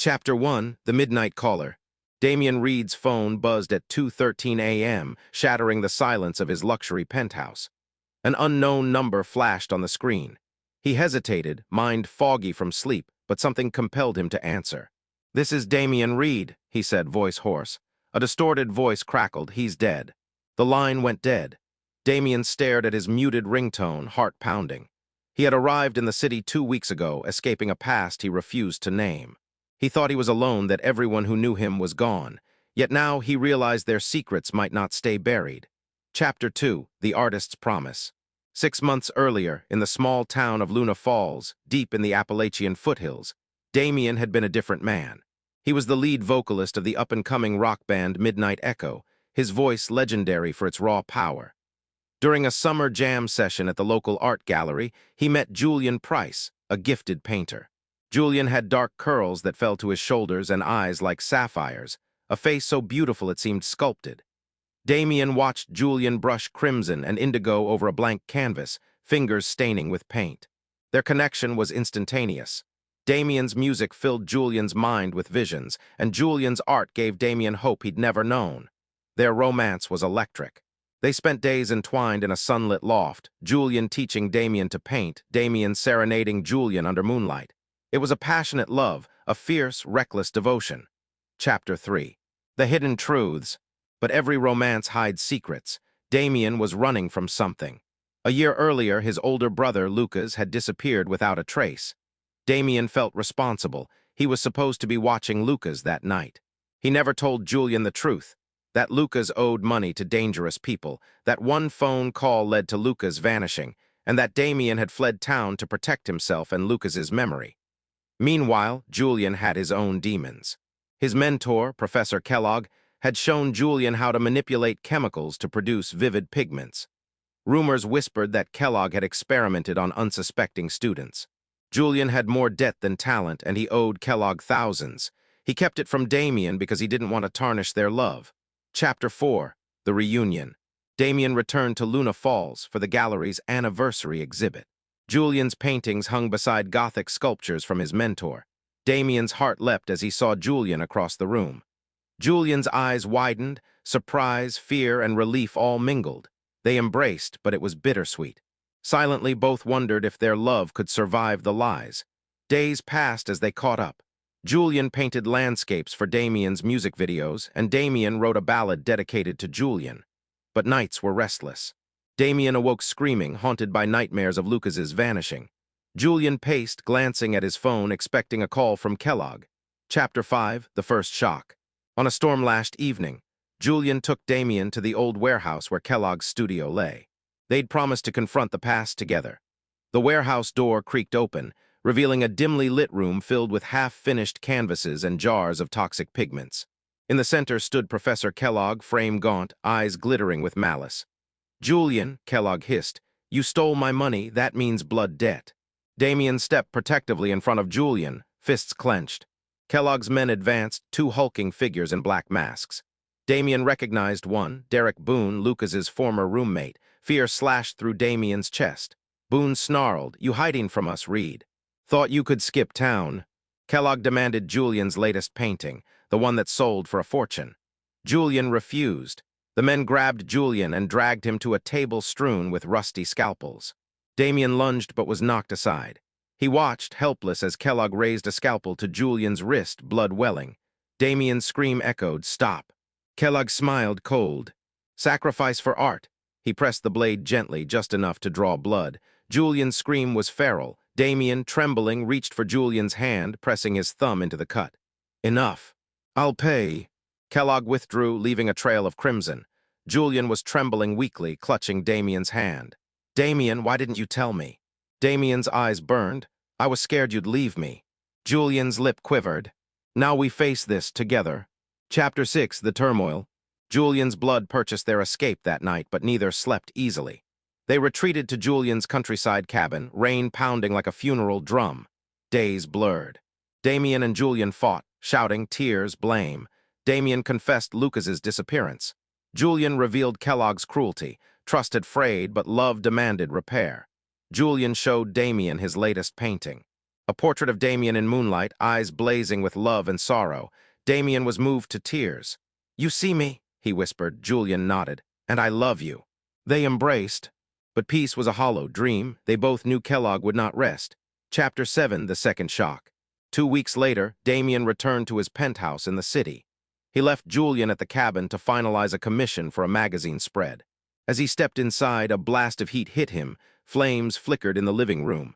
Chapter 1, The Midnight Caller. Damian Reed's phone buzzed at 2:13 a.m., shattering the silence of his luxury penthouse. An unknown number flashed on the screen. He hesitated, mind foggy from sleep, but something compelled him to answer. "This is Damian Reed," he said, voice hoarse. A distorted voice crackled, "He's dead." The line went dead. Damian stared at his muted ringtone, heart pounding. He had arrived in the city 2 weeks ago, escaping a past he refused to name. He thought he was alone, that everyone who knew him was gone. Yet now he realized their secrets might not stay buried. Chapter 2, The Artist's Promise. 6 months earlier, in the small town of Luna Falls, deep in the Appalachian foothills, Damian had been a different man. He was the lead vocalist of the up-and-coming rock band Midnight Echo, his voice legendary for its raw power. During a summer jam session at the local art gallery, he met Julian Price, a gifted painter. Julian had dark curls that fell to his shoulders and eyes like sapphires, a face so beautiful it seemed sculpted. Damian watched Julian brush crimson and indigo over a blank canvas, fingers staining with paint. Their connection was instantaneous. Damian's music filled Julian's mind with visions, and Julian's art gave Damian hope he'd never known. Their romance was electric. They spent days entwined in a sunlit loft, Julian teaching Damian to paint, Damian serenading Julian under moonlight. It was a passionate love, a fierce, reckless devotion. Chapter 3. The Hidden Truths. But every romance hides secrets. Damian was running from something. A year earlier, his older brother, Lucas, had disappeared without a trace. Damian felt responsible. He was supposed to be watching Lucas that night. He never told Julian the truth, that Lucas owed money to dangerous people, that one phone call led to Lucas vanishing, and that Damian had fled town to protect himself and Lucas's memory. Meanwhile, Julian had his own demons. His mentor, Professor Kellog, had shown Julian how to manipulate chemicals to produce vivid pigments. Rumors whispered that Kellog had experimented on unsuspecting students. Julian had more debt than talent, and he owed Kellog thousands. He kept it from Damian because he didn't want to tarnish their love. Chapter 4, The Reunion. Damian returned to Luna Falls for the gallery's anniversary exhibit. Julian's paintings hung beside Gothic sculptures from his mentor. Damian's heart leapt as he saw Julian across the room. Julian's eyes widened, surprise, fear, and relief all mingled. They embraced, but it was bittersweet. Silently, both wondered if their love could survive the lies. Days passed as they caught up. Julian painted landscapes for Damian's music videos, and Damian wrote a ballad dedicated to Julian. But nights were restless. Damian awoke screaming, haunted by nightmares of Lucas's vanishing. Julian paced, glancing at his phone, expecting a call from Kellog. Chapter 5, The First Shock. On a storm-lashed evening, Julian took Damian to the old warehouse where Kellogg's studio lay. They'd promised to confront the past together. The warehouse door creaked open, revealing a dimly lit room filled with half-finished canvases and jars of toxic pigments. In the center stood Professor Kellog, frame gaunt, eyes glittering with malice. "Julian," Kellog hissed, "you stole my money, that means blood debt." Damian stepped protectively in front of Julian, fists clenched. Kellogg's men advanced, 2 hulking figures in black masks. Damian recognized one, Derek Boone, Lucas's former roommate. Fear slashed through Damian's chest. Boone snarled, "You hiding from us, Reed? Thought you could skip town." Kellog demanded Julian's latest painting, the one that sold for a fortune. Julian refused. The men grabbed Julian and dragged him to a table strewn with rusty scalpels. Damian lunged but was knocked aside. He watched, helpless, as Kellog raised a scalpel to Julian's wrist, blood welling. Damian's scream echoed, "Stop." Kellog smiled, cold. "Sacrifice for art." He pressed the blade gently, just enough to draw blood. Julian's scream was feral. Damian, trembling, reached for Julian's hand, pressing his thumb into the cut. "Enough. I'll pay." Kellog withdrew, leaving a trail of crimson. Julian was trembling weakly, clutching Damian's hand. "Damian, why didn't you tell me?" Damian's eyes burned. "I was scared you'd leave me." Julian's lip quivered. "Now we face this together." Chapter 6, The Turmoil. Julian's blood purchased their escape that night, but neither slept easily. They retreated to Julian's countryside cabin, rain pounding like a funeral drum. Days blurred. Damian and Julian fought, shouting, tears, blame. Damian confessed Lucas's disappearance. Julian revealed Kellogg's cruelty. Trust had frayed, but love demanded repair. Julian showed Damian his latest painting. A portrait of Damian in moonlight, eyes blazing with love and sorrow. Damian was moved to tears. "You see me?" he whispered. Julian nodded. "And I love you." They embraced. But peace was a hollow dream. They both knew Kellogg would not rest. Chapter 7, The Second Shock. 2 weeks later, Damian returned to his penthouse in the city. He left Julian at the cabin to finalize a commission for a magazine spread. As he stepped inside, a blast of heat hit him. Flames flickered in the living room.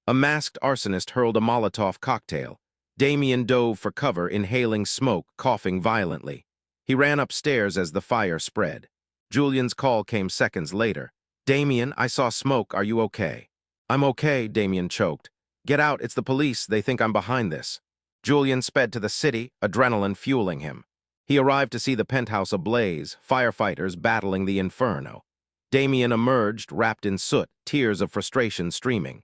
A masked arsonist hurled a Molotov cocktail. Damian dove for cover, inhaling smoke, coughing violently. He ran upstairs as the fire spread. Julian's call came seconds later. "Damian, I saw smoke. Are you okay?" "I'm okay," Damian choked. "Get out, it's the police. They think I'm behind this." Julian sped to the city, adrenaline fueling him. He arrived to see the penthouse ablaze, firefighters battling the inferno. Damian emerged, wrapped in soot, tears of frustration streaming.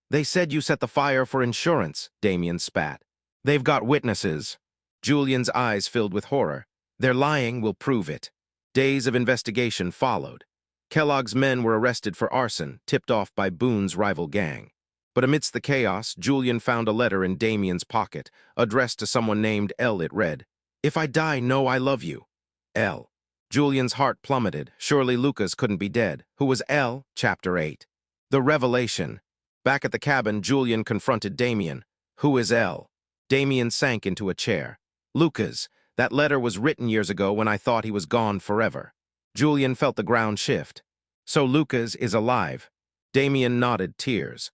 "They said you set the fire for insurance," Damian spat. "They've got witnesses." Julian's eyes filled with horror. "They're lying, we'll prove it." Days of investigation followed. Kellogg's men were arrested for arson, tipped off by Boone's rival gang. But amidst the chaos, Julian found a letter in Damian's pocket, addressed to someone named L. It read, "If I die, know I love you. L." Julian's heart plummeted. Surely Lucas couldn't be dead. Who was L? Chapter 8. The Revelation. Back at the cabin, Julian confronted Damian. "Who is L?" Damian sank into a chair. "Lucas, that letter was written years ago when I thought he was gone forever." Julian felt the ground shift. "So Lucas is alive." Damian nodded, tears.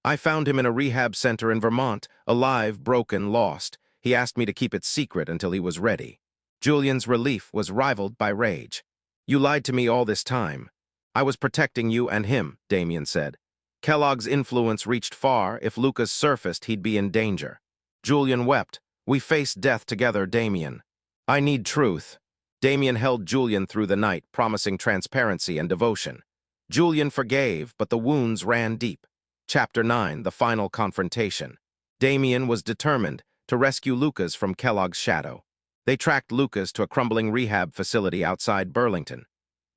"I found him in a rehab center in Vermont, alive, broken, lost. He asked me to keep it secret until he was ready." Julian's relief was rivaled by rage. "You lied to me all this time." "I was protecting you and him," Damian said. "Kellogg's influence reached far. If Lucas surfaced, he'd be in danger." Julian wept. "We faced death together, Damian. I need truth." Damian held Julian through the night, promising transparency and devotion. Julian forgave, but the wounds ran deep. Chapter 9, The Final Confrontation. Damian was determined to rescue Lucas from Kellogg's shadow. They tracked Lucas to a crumbling rehab facility outside Burlington.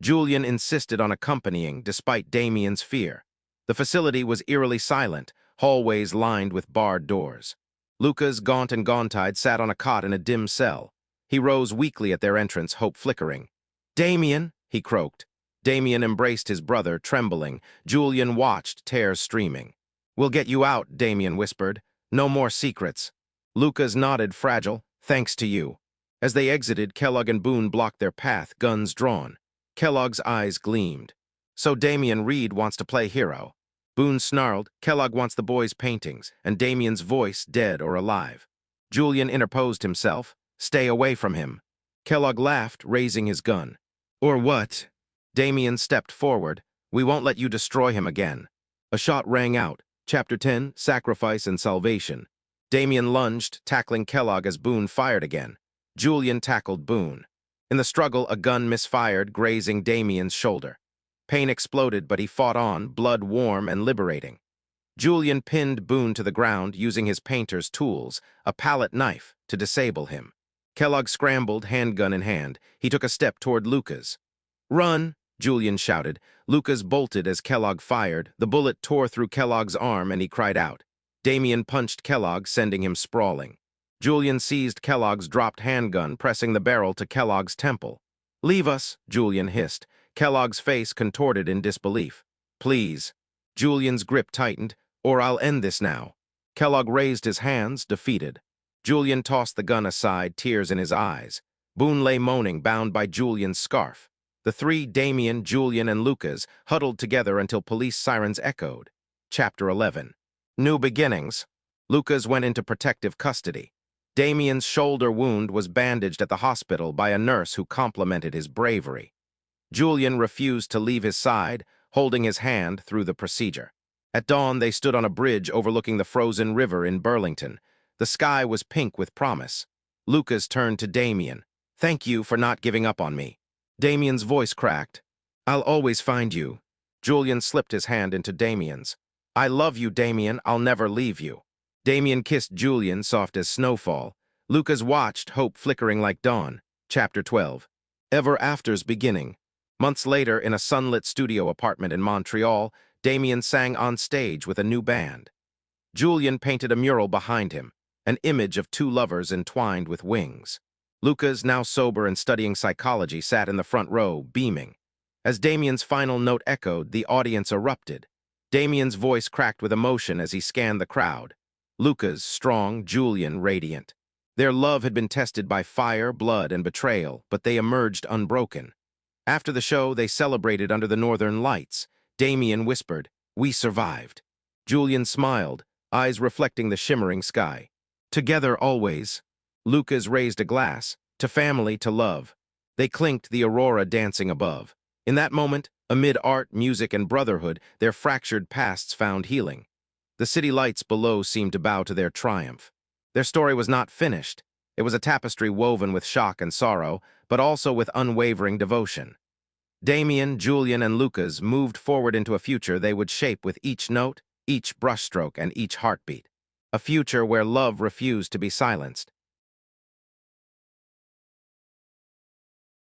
Julian insisted on accompanying, despite Damian's fear. The facility was eerily silent, hallways lined with barred doors. Lucas, gaunt and gaunt-eyed, sat on a cot in a dim cell. He rose weakly at their entrance, hope flickering. "Damian," he croaked. Damian embraced his brother, trembling. Julian watched, tears streaming. "We'll get you out," Damian whispered. "No more secrets." Lucas nodded, fragile. "Thanks to you." As they exited, Kellogg and Boone blocked their path, guns drawn. Kellogg's eyes gleamed. "So Damian Reed wants to play hero." Boone snarled. "Kellogg wants the boys' paintings, and Damian's voice, dead or alive." Julian interposed himself. "Stay away from him." Kellogg laughed, raising his gun. "Or what?" Damian stepped forward. "We won't let you destroy him again." A shot rang out. Chapter 10, Sacrifice and Salvation. Damian lunged, tackling Kellogg as Boone fired again. Julian tackled Boone. In the struggle, a gun misfired, grazing Damian's shoulder. Pain exploded, but he fought on, blood warm and liberating. Julian pinned Boone to the ground, using his painter's tools, a palette knife, to disable him. Kellogg scrambled, handgun in hand. He took a step toward Lucas. "Run!" Julian shouted. Lucas bolted as Kellogg fired. The bullet tore through Kellogg's arm, and he cried out. Damian punched Kellogg, sending him sprawling. Julian seized Kellogg's dropped handgun, pressing the barrel to Kellogg's temple. "Leave us," Julian hissed. Kellogg's face contorted in disbelief. "Please." Julian's grip tightened. "Or I'll end this now." Kellogg raised his hands, defeated. Julian tossed the gun aside, tears in his eyes. Boone lay moaning, bound by Julian's scarf. The three, Damian, Julian, and Lucas, huddled together until police sirens echoed. Chapter 11. New Beginnings. Lucas went into protective custody. Damian's shoulder wound was bandaged at the hospital by a nurse who complimented his bravery. Julian refused to leave his side, holding his hand through the procedure. At dawn, they stood on a bridge overlooking the frozen river in Burlington. The sky was pink with promise. Lucas turned to Damian. "Thank you for not giving up on me." Damian's voice cracked. "I'll always find you." Julian slipped his hand into Damian's. "I love you, Damian. I'll never leave you." Damian kissed Julian, soft as snowfall. Lucas watched, hope flickering like dawn. Chapter 12. Ever After's beginning. Months later, in a sunlit studio apartment in Montreal, Damian sang on stage with a new band. Julian painted a mural behind him, an image of two lovers entwined with wings. Lucas, now sober and studying psychology, sat in the front row, beaming. As Damian's final note echoed, the audience erupted. Damian's voice cracked with emotion as he scanned the crowd. Lucas, strong, Julian, radiant. Their love had been tested by fire, blood, and betrayal, but they emerged unbroken. After the show, they celebrated under the northern lights. Damian whispered, "We survived." Julian smiled, eyes reflecting the shimmering sky. "Together always." Lucas raised a glass, to family, to love. They clinked, the aurora dancing above. In that moment, amid art, music, and brotherhood, their fractured pasts found healing. The city lights below seemed to bow to their triumph. Their story was not finished. It was a tapestry woven with shock and sorrow, but also with unwavering devotion. Damian, Julian, and Lucas moved forward into a future they would shape with each note, each brushstroke, and each heartbeat. A future where love refused to be silenced.